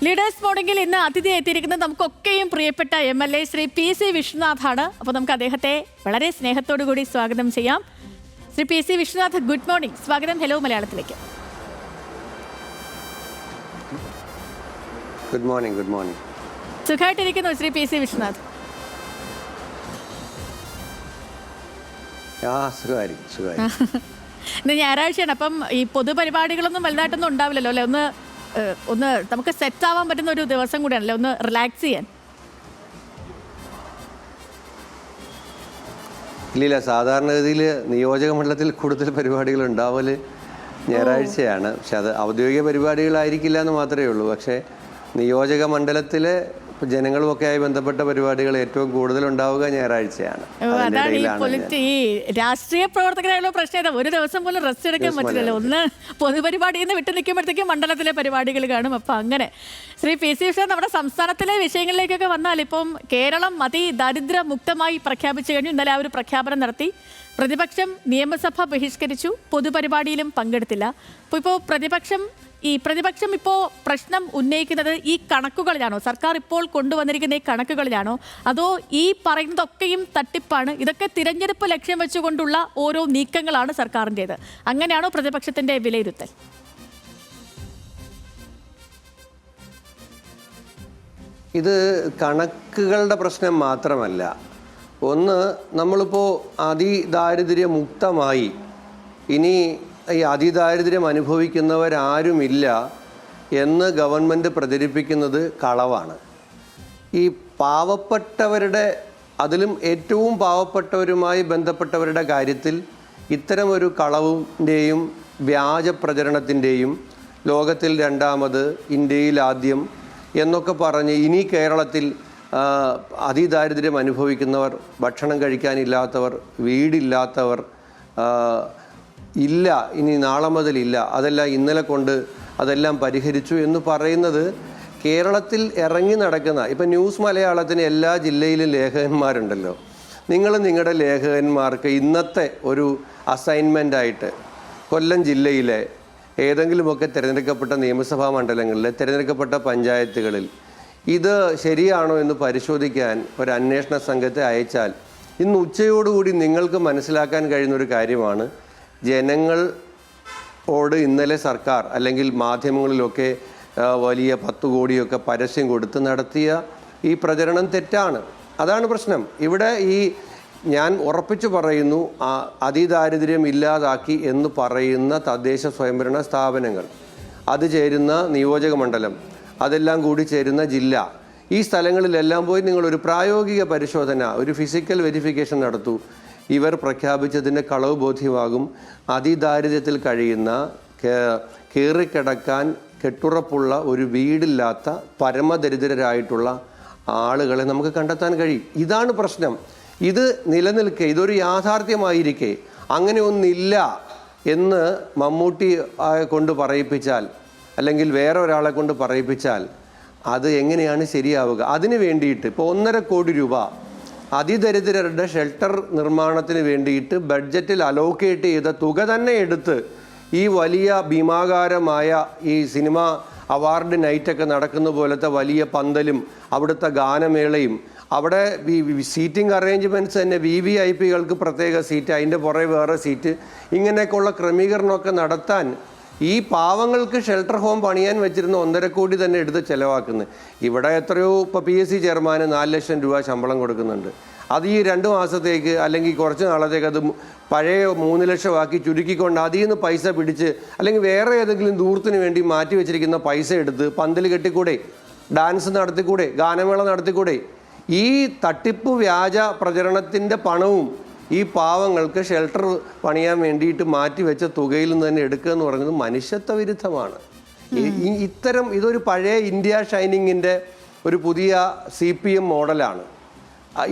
Leaders മോർണിംഗിൽ ഇന്ന് അതിഥി എത്തിയിരിക്കുന്നത് നമുക്കൊക്കെയും പ്രിയപ്പെട്ട MLA ശ്രീ PC വിശ്വനാഥാണ്. അപ്പോൾ നമുക്ക് അദ്ദേഹത്തെ വളരെ സ്നേഹത്തോടു കൂടി സ്വാഗതം ചെയ്യാം. Shri PC Vishwanath, good morning. സ്വാഗതം ഹലോ മലയാളത്തിലേക്ക്. Good morning. Good morning. സുഖമായിട്ടിരിക്കുന്നു ശ്രീ PC വിശ്വനാഥ്? ഇന്ന് ഞായറാഴ്ചയാണ്, അപ്പം ഈ പൊതുപരിപാടികളൊന്നും വലുതായിട്ടൊന്നും ഉണ്ടാവില്ലല്ലോ അല്ലേ? ഒന്ന് നമുക്ക് സെറ്റ് ആവാൻ പറ്റുന്ന ഒരു ദിവസം കൂടിയാണല്ലേ, ഒന്ന് റിലാക്സ് ചെയ്യാൻ. ഇല്ല, സാധാരണഗതിയിൽ നിയോജക മണ്ഡലത്തിൽ കൂടുതൽ പരിപാടികൾ ഉണ്ടാവല് ഞായറാഴ്ചയാണ്. പക്ഷെ അത് ഔദ്യോഗിക പരിപാടികളായിരിക്കില്ല എന്ന് മാത്രമേ ഉള്ളൂ. പക്ഷേ നിയോജക മണ്ഡലത്തിലെ ജനങ്ങളുമൊക്കെ ആയി ബന്ധപ്പെട്ട പരിപാടികൾ ഏറ്റവും കൂടുതൽ ഉണ്ടാവുക ഞായറാഴ്ചയാണ്. അതാണ് ഈ രാഷ്ട്രീയ പ്രവർത്തകരായുള്ള പ്രശ്നം. ഒരു ദിവസം പോലും റെസ്റ്റ് എടുക്കാൻ പറ്റില്ലല്ലോ. ഒന്ന് പൊതുപരിപാടിയിൽ നിന്ന് വിട്ടു നിൽക്കുമ്പോഴത്തേക്കും മണ്ഡലത്തിലെ പരിപാടികൾ കാണും. അപ്പം അങ്ങനെ ശ്രീ PC വിശ്വനാഥ്, നമ്മുടെ സംസ്ഥാനത്തിലെ വിഷയങ്ങളിലേക്കൊക്കെ വന്നാൽ ഇപ്പം കേരളം അതിദാരിദ്ര്യ മുക്തമായി പ്രഖ്യാപിച്ചു കഴിഞ്ഞു. ഇന്നലെ ആ ഒരു പ്രഖ്യാപനം നടത്തി. പ്രതിപക്ഷം നിയമസഭ ബഹിഷ്കരിച്ചു, പൊതുപരിപാടിയിലും പങ്കെടുത്തില്ല. ഇപ്പോൾ പ്രതിപക്ഷം ഇപ്പോൾ പ്രശ്നം ഉന്നയിക്കുന്നത് ഈ കണക്കുകളിലാണോ? സർക്കാർ ഇപ്പോൾ കൊണ്ടുവന്നിരിക്കുന്ന ഈ കണക്കുകളിലാണോ? അതോ ഈ പറയുന്നതൊക്കെയും തട്ടിപ്പാണ്, ഇതൊക്കെ തിരഞ്ഞെടുപ്പ് ലക്ഷ്യം വെച്ചുകൊണ്ടുള്ള ഓരോ നീക്കങ്ങളാണ് സർക്കാരിൻ്റേത്? അങ്ങനെയാണോ പ്രതിപക്ഷത്തിന്റെ വിലയിരുത്തൽ? ഇത് കണക്കുകളുടെ പ്രശ്നം മാത്രമല്ല. ഒന്ന്, നമ്മളിപ്പോൾ അതിദാരിദ്ര്യമുക്തമായി ഇനി ഈ അതിദാരിദ്ര്യം അനുഭവിക്കുന്നവരാരുമില്ല എന്ന് ഗവൺമെൻറ് പ്രചരിപ്പിക്കുന്നത് കളവാണ്. ഈ പാവപ്പെട്ടവരുടെ, അതിലും ഏറ്റവും പാവപ്പെട്ടവരുമായി ബന്ധപ്പെട്ടവരുടെ കാര്യത്തിൽ ഇത്തരമൊരു കളവിൻ്റെയും വ്യാജ പ്രചരണത്തിൻ്റെയും ലോകത്തിൽ രണ്ടാമത്, ഇന്ത്യയിൽ ആദ്യം എന്നൊക്കെ പറഞ്ഞ് ഇനി കേരളത്തിൽ അതിദാരിദ്ര്യം അനുഭവിക്കുന്നവർ, ഭക്ഷണം കഴിക്കാനില്ലാത്തവർ, വീടില്ലാത്തവർ ഇല്ല, ഇനി നാളെ മുതലില്ല, അതെല്ലാം ഇന്നലെ കൊണ്ട് അതെല്ലാം പരിഹരിച്ചു എന്ന് പറയുന്നത് കേരളത്തിൽ ഇറങ്ങി നടക്കുന്ന, ഇപ്പം ന്യൂസ് മലയാളത്തിന് എല്ലാ ജില്ലയിലും ലേഖകന്മാരുണ്ടല്ലോ. നിങ്ങൾ നിങ്ങളുടെ ലേഖകന്മാർക്ക് ഇന്നത്തെ ഒരു അസൈൻമെൻ്റായിട്ട് കൊല്ലം ജില്ലയിലെ ഏതെങ്കിലുമൊക്കെ തിരഞ്ഞെടുക്കപ്പെട്ട നിയമസഭാ മണ്ഡലങ്ങളിൽ, തിരഞ്ഞെടുക്കപ്പെട്ട പഞ്ചായത്തുകളിൽ ഇത് ശരിയാണോ എന്ന് പരിശോധിക്കാൻ ഒരു അന്വേഷണ സംഘത്തെ അയച്ചാൽ ഇന്ന് ഉച്ചയോടുകൂടി നിങ്ങൾക്ക് മനസ്സിലാക്കാൻ കഴിയുന്നൊരു കാര്യമാണ്, ജനങ്ങളോട് ഇന്നലെ സർക്കാർ അല്ലെങ്കിൽ മാധ്യമങ്ങളിലൊക്കെ വലിയ 10 കോടിയൊക്കെ പരസ്യം കൊടുത്ത് നടത്തിയ ഈ പ്രചരണം തെറ്റാണ്. അതാണ് പ്രശ്നം. ഇവിടെ ഞാൻ ഉറപ്പിച്ചു പറയുന്നു, അതിദാരിദ്ര്യം ഇല്ലാതാക്കി എന്ന് പറയുന്ന തദ്ദേശ സ്വയംഭരണ സ്ഥാപനങ്ങൾ, അത് ചേരുന്ന നിയോജക മണ്ഡലം, അതെല്ലാം കൂടി ചേരുന്ന ജില്ല, ഈ സ്ഥലങ്ങളിലെല്ലാം പോയി നിങ്ങളൊരു പ്രായോഗിക പരിശോധന, ഒരു ഫിസിക്കൽ വെരിഫിക്കേഷൻ നടത്തൂ. ഇവർ പ്രഖ്യാപിച്ചതിൻ്റെ കളവ് ബോധ്യമാകും. അതിദാരിദ്ര്യത്തിൽ കഴിയുന്ന, കയറിക്കിടക്കാൻ കെട്ടുറപ്പുള്ള ഒരു വീടില്ലാത്ത പരമദരിദ്രരായിട്ടുള്ള ആളുകളെ നമുക്ക് കണ്ടെത്താൻ കഴിയും. ഇതാണ് പ്രശ്നം. ഇത് നിലനിൽക്കെ, ഇതൊരു യാഥാർത്ഥ്യമായിരിക്കെ അങ്ങനെ ഒന്നില്ല എന്ന് മമ്മൂട്ടി കൊണ്ട് പറയിപ്പിച്ചാൽ, അല്ലെങ്കിൽ വേറെ ഒരാളെ കൊണ്ട് പറയിപ്പിച്ചാൽ അത് എങ്ങനെയാണ് ശരിയാവുക? അതിന് വേണ്ടിയിട്ട് ഇപ്പോൾ 1.5 കോടി രൂപ അതിദരിദ്രരുടെ ഷെൽട്ടർ നിർമ്മാണത്തിന് വേണ്ടിയിട്ട് ബഡ്ജറ്റിൽ അലോക്കേറ്റ് ചെയ്ത തുക തന്നെ എടുത്ത് ഈ വലിയ ഭീമാകാരമായ ഈ സിനിമ അവാർഡ് നൈറ്റൊക്കെ നടക്കുന്ന പോലത്തെ വലിയ പന്തലും അവിടുത്തെ ഗാനമേളയും, അവിടെ സീറ്റിംഗ് അറേഞ്ച്മെൻറ്റ്സ് തന്നെ VVIPകൾക്ക് പ്രത്യേക സീറ്റ്, അതിൻ്റെ പുറകെ വേറെ സീറ്റ്, ഇങ്ങനെയൊക്കെയുള്ള ക്രമീകരണമൊക്കെ നടത്താൻ ഈ പാവങ്ങൾക്ക് ഷെൽട്ടർ ഹോം പണിയാൻ വെച്ചിരുന്ന 1.5 കോടി തന്നെ എടുത്ത് ചിലവാക്കുന്നത്. ഇവിടെ എത്രയോ ഇപ്പോൾ PSC ചെയർമാന് 4 ലക്ഷം രൂപ ശമ്പളം കൊടുക്കുന്നുണ്ട്. അത് ഈ 2 മാസത്തേക്ക് അല്ലെങ്കിൽ കുറച്ച് നാളത്തേക്ക് അത് പഴയ 3 ലക്ഷമാക്കി ചുരുക്കിക്കൊണ്ട് അതിൽ നിന്ന് പൈസ പിടിച്ച്, അല്ലെങ്കിൽ വേറെ ഏതെങ്കിലും ദൂരത്തിന് വേണ്ടി മാറ്റി വെച്ചിരിക്കുന്ന പൈസ എടുത്ത് പന്തൽ കെട്ടിക്കൂടെ, ഡാൻസ് നടത്തിക്കൂടെ, ഗാനമേള നടത്തിക്കൂടെ? ഈ തട്ടിപ്പ് വ്യാജ പ്രചരണത്തിൻ്റെ പണവും ഈ പാവങ്ങൾക്ക് ഷെൽട്ടർ പണിയാൻ വേണ്ടിയിട്ട് മാറ്റിവെച്ച തുകയിൽ നിന്ന് തന്നെ എടുക്കുക എന്ന് പറയുന്നത് മനുഷ്യത്വ വിരുദ്ധമാണ്. ഇതൊരു പഴയ ഇന്ത്യ ഷൈനിങ്ങിൻ്റെ ഒരു പുതിയ CPM മോഡലാണ്.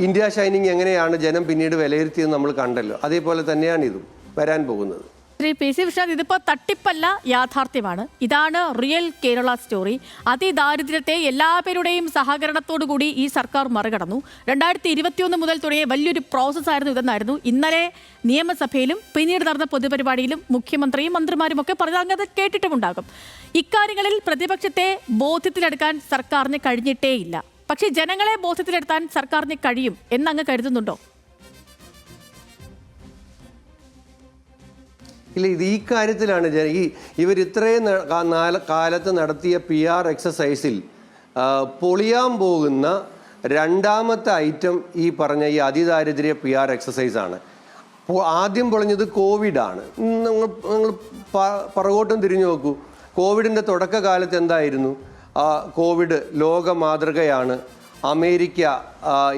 ഇന്ത്യ ഷൈനിങ് എങ്ങനെയാണ് ജനം പിന്നീട് വിലയിരുത്തിയെന്ന് നമ്മൾ കണ്ടല്ലോ. അതേപോലെ തന്നെയാണ് ഇതും വരാൻ പോകുന്നത്. ശ്രീ പി സി വിശ്വനാഥ്, ഇതിപ്പോൾ തട്ടിപ്പല്ല, യാഥാർത്ഥ്യമാണ്. ഇതാണ് റിയൽ കേരള സ്റ്റോറി. അതിദാരിദ്ര്യത്തെ എല്ലാവരുടെയും സഹകരണത്തോടുകൂടി ഈ സർക്കാർ മറികടന്നു. 2021 മുതൽ തുടങ്ങിയ വലിയൊരു പ്രോസസ്സായിരുന്നു ഇതെന്നായിരുന്നു ഇന്നലെ നിയമസഭയിലും പിന്നീട് നടന്ന പൊതുപരിപാടിയിലും മുഖ്യമന്ത്രിയും മന്ത്രിമാരും ഒക്കെ പറഞ്ഞത്. അങ്ങ് കേട്ടിട്ടുമുണ്ടാകും. ഇക്കാര്യങ്ങളിൽ പ്രതിപക്ഷത്തെ ബോധ്യത്തിലെടുക്കാൻ സർക്കാരിന് കഴിഞ്ഞിട്ടേയില്ല. പക്ഷേ ജനങ്ങളെ ബോധ്യത്തിലെടുത്താൻ സർക്കാരിന് കഴിയും എന്നങ്ങ് കരുതുന്നുണ്ടോ? ഇല്ല, ഇത് ഈ കാര്യത്തിലാണ് ഇവർ ഇത്രയും കാലത്ത് നടത്തിയ PR എക്സസൈസിൽ പൊളിയാൻ പോകുന്ന രണ്ടാമത്തെ ഐറ്റം ഈ പറഞ്ഞ ഈ അതിദാരിദ്ര്യ PR എക്സസൈസാണ്. ആദ്യം പൊളിഞ്ഞത് കോവിഡാണ്. നിങ്ങൾ പുറകോട്ടും തിരിഞ്ഞു നോക്കൂ. കോവിഡിൻ്റെ തുടക്കകാലത്ത് എന്തായിരുന്നു? കോവിഡ് ലോക മാതൃകയാണ്, അമേരിക്ക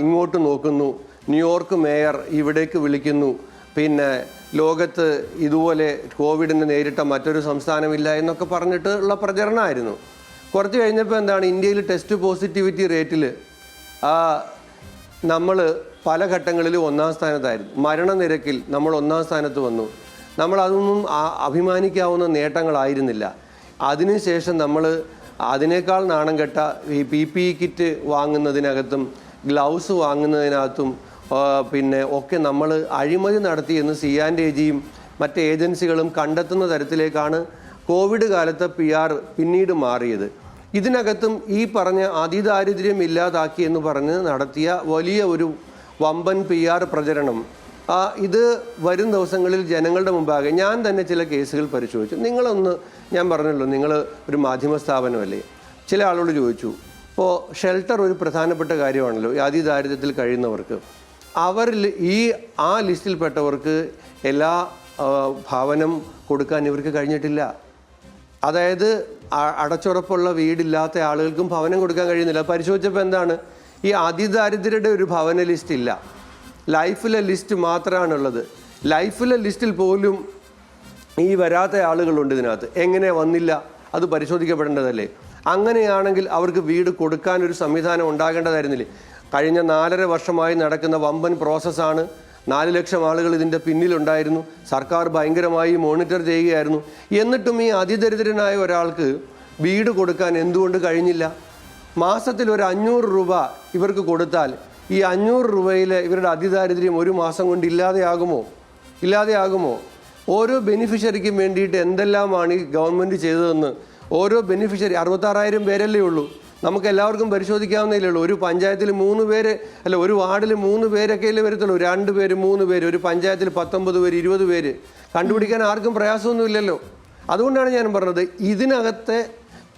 ഇങ്ങോട്ട് നോക്കുന്നു, ന്യൂയോർക്ക് മേയർ ഇവിടേക്ക് വിളിക്കുന്നു, പിന്നെ ലോകത്ത് ഇതുപോലെ കോവിഡിനെ നേരിട്ട മറ്റൊരു സംസ്ഥാനമില്ല എന്നൊക്കെ പറഞ്ഞിട്ടുള്ള പ്രചരണമായിരുന്നു. കുറച്ച് കഴിഞ്ഞപ്പോൾ എന്താണ്, ഇന്ത്യയിൽ ടെസ്റ്റ് പോസിറ്റിവിറ്റി റേറ്റിൽ നമ്മൾ പല ഘട്ടങ്ങളിലും 1-ാം സ്ഥാനത്തായിരുന്നു. മരണനിരക്കിൽ നമ്മൾ 1-ാം സ്ഥാനത്ത് വന്നു. നമ്മളതൊന്നും അഭിമാനിക്കാവുന്ന നേട്ടങ്ങളായിരുന്നില്ല. അതിനുശേഷം നമ്മൾ അതിനേക്കാൾ നാണം കെട്ട ഈ PPE കിറ്റ് വാങ്ങുന്നതിനകത്തും ഗ്ലൗസ് വാങ്ങുന്നതിനകത്തും പിന്നെ ഒക്കെ നമ്മൾ അഴിമതി നടത്തി എന്ന് CIAGയും മറ്റ് ഏജൻസികളും കണ്ടെത്തുന്ന തരത്തിലേക്കാണ് കോവിഡ് കാലത്തെ PR പിന്നീട് മാറിയത്. ഇതിനകത്തും ഈ പറഞ്ഞ അതിദാരിദ്ര്യം ഇല്ലാതാക്കി എന്ന് പറഞ്ഞ് നടത്തിയ വലിയ ഒരു വമ്പൻ PR പ്രചരണം ഇത് വരും ദിവസങ്ങളിൽ ജനങ്ങളുടെ മുമ്പാകെ ഞാൻ തന്നെ ചില കേസുകൾ പരിശോധിച്ചു. നിങ്ങളൊന്ന്, ഞാൻ പറഞ്ഞല്ലോ നിങ്ങൾ ഒരു മാധ്യമ സ്ഥാപനമല്ലേ, ചില ആളോട് ചോദിച്ചു. ഇപ്പോൾ ഷെൽട്ടർ ഒരു പ്രധാനപ്പെട്ട കാര്യമാണല്ലോ ഈ അതിദാരിദ്ര്യത്തിൽ കഴിയുന്നവർക്ക്. അവരിൽ ആ ലിസ്റ്റിൽപ്പെട്ടവർക്ക് എല്ലാ ഭവനം കൊടുക്കാൻ ഇവർക്ക് കഴിഞ്ഞിട്ടില്ല. അതായത് അടച്ചുറപ്പുള്ള വീടില്ലാത്ത ആളുകൾക്കും ഭവനം കൊടുക്കാൻ കഴിയുന്നില്ല. പരിശോധിച്ചപ്പോൾ എന്താണ്, ഈ അതിദാരിദ്ര്യരുടെ ഒരു ഭവന ലിസ്റ്റ് ഇല്ല, ലൈഫിലെ ലിസ്റ്റ് മാത്രമാണുള്ളത്. ലൈഫിലെ ലിസ്റ്റിൽ പോലും ഈ വരാത്ത ആളുകളുണ്ട് ഇതിനകത്ത്. എങ്ങനെ വന്നില്ല? അത് പരിശോധിക്കപ്പെടേണ്ടതല്ലേ? അങ്ങനെയാണെങ്കിൽ അവർക്ക് വീട് കൊടുക്കാൻ ഒരു സംവിധാനം ഉണ്ടാകേണ്ടതായിരുന്നില്ലേ? കഴിഞ്ഞ 4.5 വർഷമായി നടക്കുന്ന വമ്പൻ പ്രോസസ്സാണ്. 4 ലക്ഷം ആളുകൾ ഇതിൻ്റെ പിന്നിലുണ്ടായിരുന്നു. സർക്കാർ ഭയങ്കരമായി മോണിറ്റർ ചെയ്യുകയായിരുന്നു. എന്നിട്ടും ഈ അതിദരിദ്രനായ ഒരാൾക്ക് വീട് കൊടുക്കാൻ എന്തുകൊണ്ട് കഴിഞ്ഞില്ല? മാസത്തിൽ ഒരു 500 രൂപ ഇവർക്ക് കൊടുത്താൽ ഈ 500 രൂപയിൽ ഇവരുടെ അതിദാരിദ്ര്യം ഒരു മാസം കൊണ്ട് ഇല്ലാതെയാകുമോ? ഓരോ ബെനിഫിഷ്യറിക്കും വേണ്ടിയിട്ട് എന്തെല്ലാമാണ് ഈ ഗവൺമെൻറ് ചെയ്തതെന്ന് ഓരോ ബെനിഫിഷ്യറി 66,000 പേരല്ലേ ഉള്ളൂ. നമുക്ക് എല്ലാവർക്കും പരിശോധിക്കാവുന്നതേ ഉള്ളൂ. ഒരു പഞ്ചായത്തിൽ 3 പേര്, അല്ല ഒരു വാർഡിൽ 3 പേരൊക്കെയല്ലേ വരത്തുള്ളൂ. 2 പേര് 3 പേര്, ഒരു പഞ്ചായത്തിൽ 19 പേര് 20 പേര് കണ്ടുപിടിക്കാൻ ആർക്കും പ്രയാസമൊന്നുമില്ലല്ലോ. അതുകൊണ്ടാണ് ഞാൻ പറഞ്ഞത് ഇതിനകത്തെ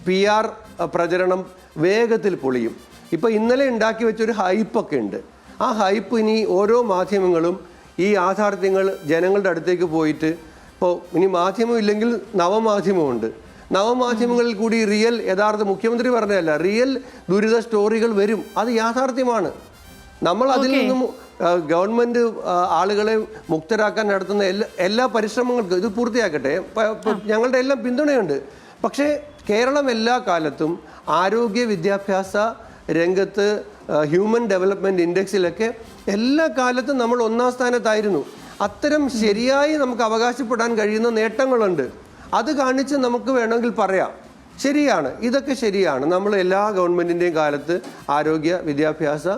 PR പ്രചരണം വേഗത്തിൽ പൊളിയും. ഇപ്പോൾ ഇന്നലെ ഉണ്ടാക്കി വെച്ചൊരു ഹൈപ്പൊക്കെ ഉണ്ട്. ആ ഹൈപ്പ് ഇനി ഓരോ മാധ്യമങ്ങളും ഈ യാഥാർത്ഥ്യങ്ങൾ ജനങ്ങളുടെ അടുത്തേക്ക് പോയിട്ട്, ഇപ്പോൾ ഇനി മാധ്യമം ഇല്ലെങ്കിൽ നവമാധ്യമമുണ്ട്, നവമാധ്യമങ്ങളിൽ കൂടി റിയൽ യഥാർത്ഥ മുഖ്യമന്ത്രി പറഞ്ഞതല്ല, റിയൽ ദുരിത സ്റ്റോറികൾ വരും. അത് യാഥാർത്ഥ്യമാണ്. നമ്മൾ അതിൽ നിന്നും ഗവൺമെൻറ് ആളുകളെ മുക്തരാക്കാൻ നടത്തുന്ന എല്ലാ പരിശ്രമങ്ങൾക്കും ഇത് പൂർത്തിയാക്കട്ടെ. ഞങ്ങളുടെ എല്ലാം പിന്തുണയുണ്ട്. പക്ഷേ കേരളം എല്ലാ കാലത്തും ആരോഗ്യ വിദ്യാഭ്യാസ രംഗത്ത് ഹ്യൂമൻ ഡെവലപ്മെൻറ്റ് ഇൻഡെക്സിലൊക്കെ എല്ലാ കാലത്തും നമ്മൾ 1-ാം സ്ഥാനത്തായിരുന്നു. അത്തരം ശരിയായി നമുക്ക് അവകാശപ്പെടാൻ കഴിയുന്ന നേട്ടങ്ങളുണ്ട്. അത് കാണിച്ച് നമുക്ക് വേണമെങ്കിൽ പറയാം, ശരിയാണ്, ഇതൊക്കെ ശരിയാണ്. നമ്മൾ എല്ലാ ഗവൺമെൻറ്റിൻ്റെയും കാലത്ത് ആരോഗ്യ വിദ്യാഭ്യാസ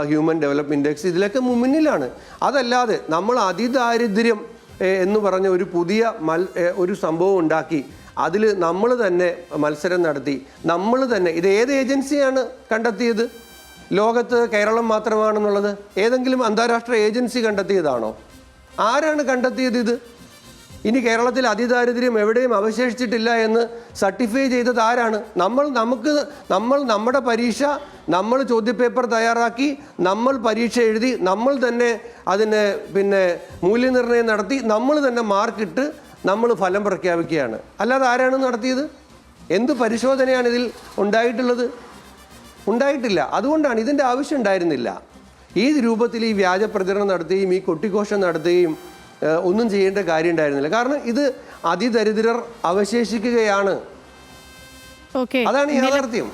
ഹ്യൂമൻ ഡെവലപ്മെൻറ്റ് ഇൻഡെക്സ് ഇതിലൊക്കെ മുന്നിലാണ്. അതല്ലാതെ നമ്മൾ അതിദാരിദ്ര്യം എന്ന് പറഞ്ഞ ഒരു പുതിയ ഒരു സംഭവം ഉണ്ടാക്കി അതിൽ നമ്മൾ തന്നെ മത്സരം നടത്തി, നമ്മൾ തന്നെ, ഇത് ഏത് ഏജൻസിയാണ് കണ്ടെത്തിയത്? ലോകത്ത് കേരളം മാത്രമാണെന്നുള്ളത് ഏതെങ്കിലും അന്താരാഷ്ട്ര ഏജൻസി കണ്ടെത്തിയതാണോ? ആരാണ് കണ്ടെത്തിയത് ഇത്? ഇനി കേരളത്തിൽ അതിദാരിദ്ര്യം എവിടെയും അവശേഷിച്ചിട്ടില്ല എന്ന് സർട്ടിഫൈ ചെയ്തത് ആരാണ്? നമ്മുടെ പരീക്ഷ, നമ്മൾ ചോദ്യപേപ്പർ തയ്യാറാക്കി, നമ്മൾ പരീക്ഷ എഴുതി, നമ്മൾ തന്നെ അതിന് മൂല്യനിർണ്ണയം നടത്തി, നമ്മൾ തന്നെ മാർക്കിട്ട് നമ്മൾ ഫലം പ്രഖ്യാപിക്കുകയാണ്. അല്ലാതെ ആരാണ് നടത്തിയത്? എന്ത് പരിശോധനയാണ് ഇതിൽ ഉണ്ടായിട്ടില്ല. അതുകൊണ്ടാണ് ഇതിൻ്റെ ആവശ്യം ഉണ്ടായിരുന്നില്ല. ഈ രൂപത്തിൽ ഈ വ്യാജ പ്രചരണം നടത്തുകയും ഈ കൊട്ടിഘോഷം നടത്തുകയും ഒന്നും ചെയ്യേണ്ട കാര്യം ഉണ്ടായിരുന്നില്ല. കാരണം ഇത് അതിദരിദ്രർ അവശേഷിക്കുകയാണ്. അതാണ് യാഥാർത്ഥ്യം.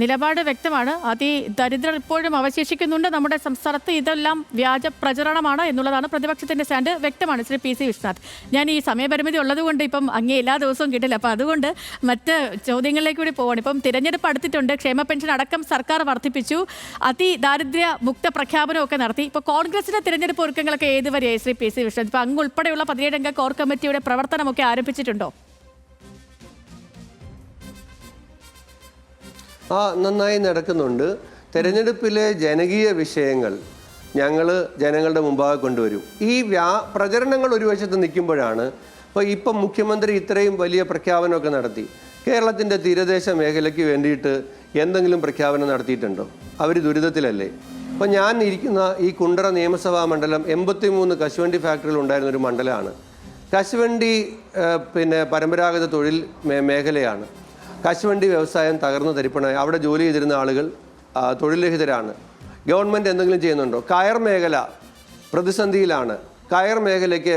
നിലപാട് വ്യക്തമാണ്. ദരിദ്രർ ഇപ്പോഴും അവശേഷിക്കുന്നുണ്ട് നമ്മുടെ സംസ്ഥാനത്ത്. ഇതെല്ലാം വ്യാജ പ്രചരണമാണ് എന്നുള്ളതാണ് പ്രതിപക്ഷത്തിന്റെ സ്റ്റാൻഡ്. വ്യക്തമാണ് ശ്രീ പി സി വിശ്വനാഥ്. ഞാൻ ഈ സമയപരിമിതി ഉള്ളതുകൊണ്ട് ഇപ്പം അങ്ങേ എല്ലാ ദിവസവും കിട്ടില്ല, അപ്പം അതുകൊണ്ട് മറ്റ് ചോദ്യങ്ങളിലേക്ക് കൂടി പോവാണ്. ഇപ്പം തിരഞ്ഞെടുപ്പ് അടുത്തിട്ടുണ്ട്. ക്ഷേമ പെൻഷൻ അടക്കം സർക്കാർ വർദ്ധിപ്പിച്ചു. അതിദാരിദ്ര്യ മുക്ത പ്രഖ്യാപനമൊക്കെ നടത്തി. ഇപ്പോൾ കോൺഗ്രസിന്റെ തിരഞ്ഞെടുപ്പ് ഒരുക്കങ്ങളൊക്കെ ഏതുവരെയായി ശ്രീ പി സി വിശ്വനാഥ്? ഇപ്പം അങ്ങ് ഉൾപ്പെടെയുള്ള 17 അംഗ കോർ കമ്മിറ്റിയുടെ പ്രവർത്തനമൊക്കെ ആരംഭിച്ചിട്ടുണ്ടോ? നന്നായി നടക്കുന്നുണ്ട്. തെരഞ്ഞെടുപ്പിലെ ജനകീയ വിഷയങ്ങൾ ഞങ്ങൾ ജനങ്ങളുടെ മുമ്പാകെ കൊണ്ടുവരും. ഈ പ്രചരണങ്ങൾ ഒരു വശത്ത് നിൽക്കുമ്പോഴാണ് ഇപ്പം മുഖ്യമന്ത്രി ഇത്രയും വലിയ പ്രഖ്യാപനമൊക്കെ നടത്തി. കേരളത്തിൻ്റെ തീരദേശ മേഖലയ്ക്ക് വേണ്ടിയിട്ട് എന്തെങ്കിലും പ്രഖ്യാപനം നടത്തിയിട്ടുണ്ടോ? അവർ ദുരിതത്തിലല്ലേ? ഇപ്പം ഞാൻ ഇരിക്കുന്ന ഈ കുണ്ടറ നിയമസഭാ മണ്ഡലം 83 കശുവണ്ടി ഫാക്ടറികൾ ഉണ്ടായിരുന്നൊരു മണ്ഡലമാണ്. കശുവണ്ടി പരമ്പരാഗത തൊഴിൽ മേഖലയാണ്. കശുവണ്ടി വ്യവസായം തകർന്നു തരിപ്പണമായി. അവിടെ ജോലി ചെയ്തിരുന്ന ആളുകൾ തൊഴിൽ രഹിതരാണ്. ഗവൺമെൻറ് എന്തെങ്കിലും ചെയ്യുന്നുണ്ടോ? കയർ മേഖല പ്രതിസന്ധിയിലാണ്. കയർ മേഖലയ്ക്ക്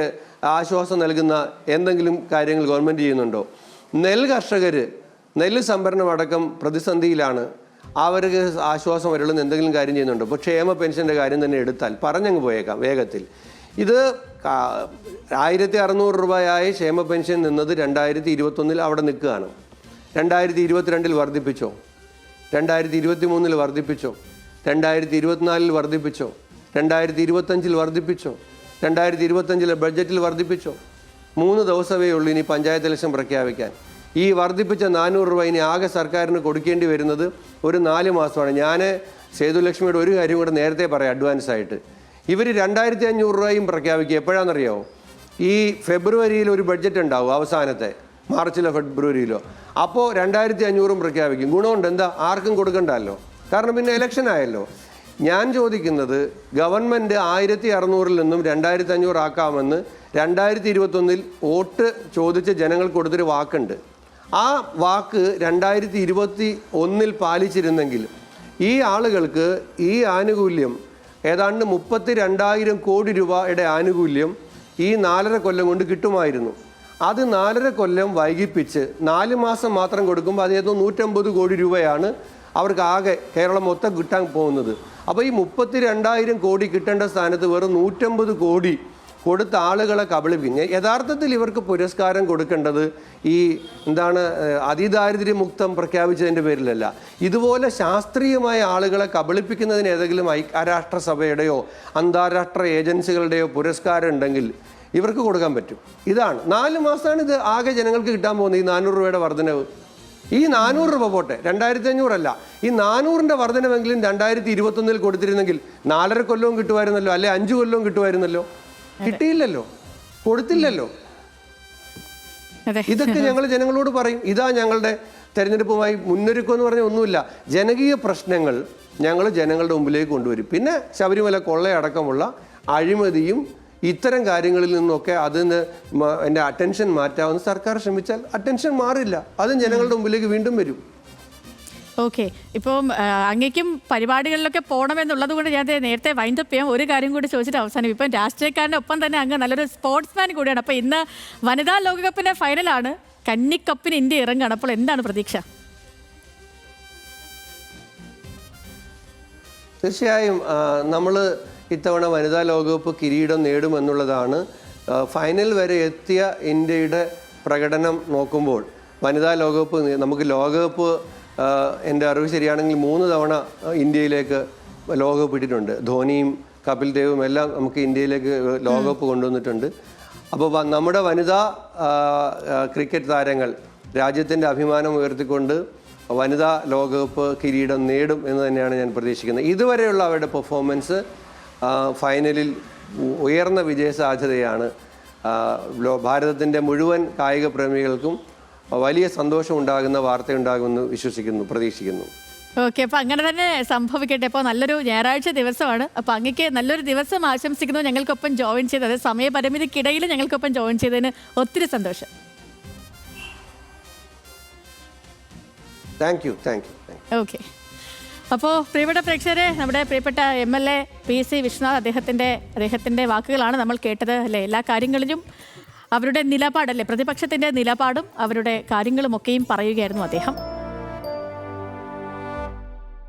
ആശ്വാസം നൽകുന്ന എന്തെങ്കിലും കാര്യങ്ങൾ ഗവൺമെൻറ് ചെയ്യുന്നുണ്ടോ? കർഷകർ നെല്ല് സംഭരണം അടക്കം പ്രതിസന്ധിയിലാണ്. അവർക്ക് ആശ്വാസം വരുന്ന എന്തെങ്കിലും കാര്യം ചെയ്യുന്നുണ്ടോ? ഇപ്പോൾ ക്ഷേമ പെൻഷൻ്റെ കാര്യം തന്നെ എടുത്താൽ പറഞ്ഞങ്ങ് പോയേക്കാം വേഗത്തിൽ. ഇത് 1600 രൂപയായി ക്ഷേമ പെൻഷൻ നിന്നത് 2021 അവിടെ നിൽക്കുകയാണ്. 2022 വർദ്ധിപ്പിച്ചോ? 2023 വർദ്ധിപ്പിച്ചോ? 2024 വർദ്ധിപ്പിച്ചോ? 2025 വർദ്ധിപ്പിച്ചോ? 2025 ബഡ്ജറ്റിൽ വർദ്ധിപ്പിച്ചോ? 3 ദിവസമേ ഉള്ളൂ ഇനി പഞ്ചായത്ത് ഇലക്ഷൻ പ്രഖ്യാപിക്കാൻ. ഈ വർദ്ധിപ്പിച്ച 400 രൂപ ഇനി ആകെ സർക്കാരിന് കൊടുക്കേണ്ടി വരുന്നത് ഒരു 4 മാസമാണ്. ഞാൻ സേതുലക്ഷ്മിയുടെ ഒരു കാര്യം കൂടെ നേരത്തെ പറയാം അഡ്വാൻസ് ആയിട്ട്. ഇവർ 2500 രൂപയും പ്രഖ്യാപിക്കുക. എപ്പോഴാണെന്നറിയാമോ? ഈ ഫെബ്രുവരിയിൽ ഒരു ബഡ്ജറ്റ് ഉണ്ടാവും, അവസാനത്തെ മാർച്ചിലോ ഫെബ്രുവരിയിലോ. അപ്പോൾ 2500 പ്രഖ്യാപിക്കും. ഗുണമുണ്ട്. എന്താ? ആർക്കും കൊടുക്കണ്ടല്ലോ, കാരണം പിന്നെ ഇലക്ഷൻ ആയല്ലോ. ഞാൻ ചോദിക്കുന്നത് ഗവൺമെൻറ് 1600 നിന്നും 2500 ആക്കാമെന്ന് 2021 വോട്ട് ചോദിച്ച് ജനങ്ങൾക്ക് കൊടുത്തൊരു വാക്കുണ്ട്. ആ വാക്ക് 2021 പാലിച്ചിരുന്നെങ്കിൽ ഈ ആളുകൾക്ക് ഈ ആനുകൂല്യം ഏതാണ്ട് 32,000 കോടി രൂപയുടെ ആനുകൂല്യം ഈ 4.5 കൊല്ലം കൊണ്ട് കിട്ടുമായിരുന്നു. അത് 4.5 കൊല്ലം വൈകിപ്പിച്ച് 4 മാസം മാത്രം കൊടുക്കുമ്പോൾ അത് ഏതോ 150 കോടി രൂപയാണ് അവർക്ക് ആകെ കേരളം മൊത്തം കിട്ടാൻ പോകുന്നത്. അപ്പോൾ ഈ 32,000 കോടി കിട്ടേണ്ട സ്ഥാനത്ത് വെറും 150 കോടി കൊടുത്ത ആളുകളെ കബളിപ്പിക്കുക. യഥാർത്ഥത്തിൽ ഇവർക്ക് പുരസ്കാരം കൊടുക്കേണ്ടത് ഈ അതിദാരിദ്ര്യമുക്തം പ്രഖ്യാപിച്ചതിൻ്റെ പേരിലല്ല. ഇതുപോലെ ശാസ്ത്രീയമായ ആളുകളെ കബളിപ്പിക്കുന്നതിന് ഏതെങ്കിലും ഐക്യരാഷ്ട്രസഭയുടെയോ അന്താരാഷ്ട്ര ഏജൻസികളുടെയോ പുരസ്കാരം ഉണ്ടെങ്കിൽ ഇവർക്ക് കൊടുക്കാൻ പറ്റും. ഇതാണ് 4 മാസമാണ് ഇത് ആകെ ജനങ്ങൾക്ക് കിട്ടാൻ പോകുന്നത്. ഈ 400 രൂപയുടെ വർധനവ്, ഈ 400 രൂപ പോട്ടെ, 2500 അല്ല, ഈ 400ൻ്റെ വർധനവെങ്കിലും 2021 കൊടുത്തിരുന്നെങ്കിൽ 4.5 കൊല്ലവും കിട്ടുമായിരുന്നല്ലോ, അല്ലെ 5 കൊല്ലവും കിട്ടുമായിരുന്നല്ലോ. കിട്ടിയില്ലല്ലോ, കൊടുത്തില്ലല്ലോ. ഇതൊക്കെ ഞങ്ങൾ ജനങ്ങളോട് പറയും. ഇതാ ഞങ്ങളുടെ തെരഞ്ഞെടുപ്പുമായി മുന്നൊരുക്കം എന്ന് പറഞ്ഞാൽ ഒന്നുമില്ല. ജനകീയ പ്രശ്നങ്ങൾ ഞങ്ങൾ ജനങ്ങളുടെ മുമ്പിലേക്ക് കൊണ്ടുവരും. പിന്നെ ശബരിമല കൊള്ളയടക്കമുള്ള അഴിമതിയും ഇത്തരം കാര്യങ്ങളിൽ നിന്നൊക്കെ എൻ്റെ അറ്റൻഷൻ മാറ്റാവുന്ന സർക്കാർ ശ്രമിച്ചാൽ അറ്റൻഷൻ മാറില്ല, അതും ജനങ്ങളുടെ മുമ്പിലേക്ക് വീണ്ടും വരും. ഓക്കെ, ഇപ്പം അങ്ങേക്കും പരിപാടികളിലൊക്കെ പോകണമെന്നുള്ളത് കൊണ്ട് ഞാൻ നേരത്തെ വൈൻഡപ്പ് ചെയ്യാം. ഒരു കാര്യം കൂടി ചോദിച്ചിട്ട് അവസാനം. ഇപ്പം രാഷ്ട്രീയക്കാരൻ്റെ ഒപ്പം തന്നെ അങ്ങ് നല്ലൊരു സ്പോർട്സ്മാൻ കൂടിയാണ്. അപ്പോൾ ഇന്ന് വനിതാ ലോകകപ്പിൻ്റെ ഫൈനലാണ്, കന്നിക്കപ്പിന് ഇന്ത്യ ഇറങ്ങുകയാണ്. അപ്പോൾ എന്താണ് പ്രതീക്ഷ? തീർച്ചയായും നമ്മൾ ഇത്തവണ വനിതാ ലോകകപ്പ് കിരീടം നേടുമെന്നുള്ളതാണ്. ഫൈനൽ വരെ എത്തിയ ഇന്ത്യയുടെ പ്രകടനം നോക്കുമ്പോൾ വനിതാ ലോകകപ്പ്, നമുക്ക് ലോകകപ്പ് എൻ്റെ അറിവ് ശരിയാണെങ്കിൽ 3 തവണ ഇന്ത്യയിലേക്ക് ലോകകപ്പ് ഇട്ടിട്ടുണ്ട്. ധോണിയും കപിൽ ദേവും എല്ലാം നമുക്ക് ഇന്ത്യയിലേക്ക് ലോകകപ്പ് കൊണ്ടുവന്നിട്ടുണ്ട്. അപ്പോൾ നമ്മുടെ വനിതാ ക്രിക്കറ്റ് താരങ്ങൾ രാജ്യത്തിൻ്റെ അഭിമാനം ഉയർത്തിക്കൊണ്ട് വനിതാ ലോകകപ്പ് കിരീടം നേടും എന്ന് തന്നെയാണ് ഞാൻ പ്രതീക്ഷിക്കുന്നത്. ഇതുവരെയുള്ള അവരുടെ പെർഫോമൻസ് ഫൈനലിൽ ഉയർന്ന വിജയസാധ്യതയാണ്. ഭാരതത്തിൻ്റെ മുഴുവൻ കായിക പ്രേമികൾക്കും വലിയ സന്തോഷം ഉണ്ടാകുന്ന വാർത്തയുണ്ടാകുമെന്ന് വിശ്വസിക്കുന്നു, പ്രതീക്ഷിക്കുന്നു. ഓക്കെ, അപ്പോൾ അങ്ങനെ തന്നെ സംഭവിക്കട്ടെ. അപ്പോൾ നല്ലൊരു ഞായറാഴ്ച ദിവസമാണ്. അപ്പോൾ അങ്ങക്ക് നല്ലൊരു ദിവസം ആശംസിക്കുന്നു. ഞങ്ങൾക്കൊപ്പം ജോയിൻ ചെയ്തത്, സമയപരിമിതിക്കിടയിൽ ഞങ്ങൾക്കൊപ്പം ജോയിൻ ചെയ്തതിന് ഒത്തിരി സന്തോഷം. Thank you. ഓക്കെ, അപ്പോൾ പ്രിയപ്പെട്ട പ്രേക്ഷകരെ, നമ്മുടെ പ്രിയപ്പെട്ട MLA PC വിശ്വനാഥ്, അദ്ദേഹത്തിൻ്റെ വാക്കുകളാണ് നമ്മൾ കേട്ടത് അല്ലേ. എല്ലാ കാര്യങ്ങളിലും അവരുടെ നിലപാടല്ലേ, പ്രതിപക്ഷത്തിൻ്റെ നിലപാടും അവരുടെ കാര്യങ്ങളുമൊക്കെയും പറയുകയായിരുന്നു അദ്ദേഹം.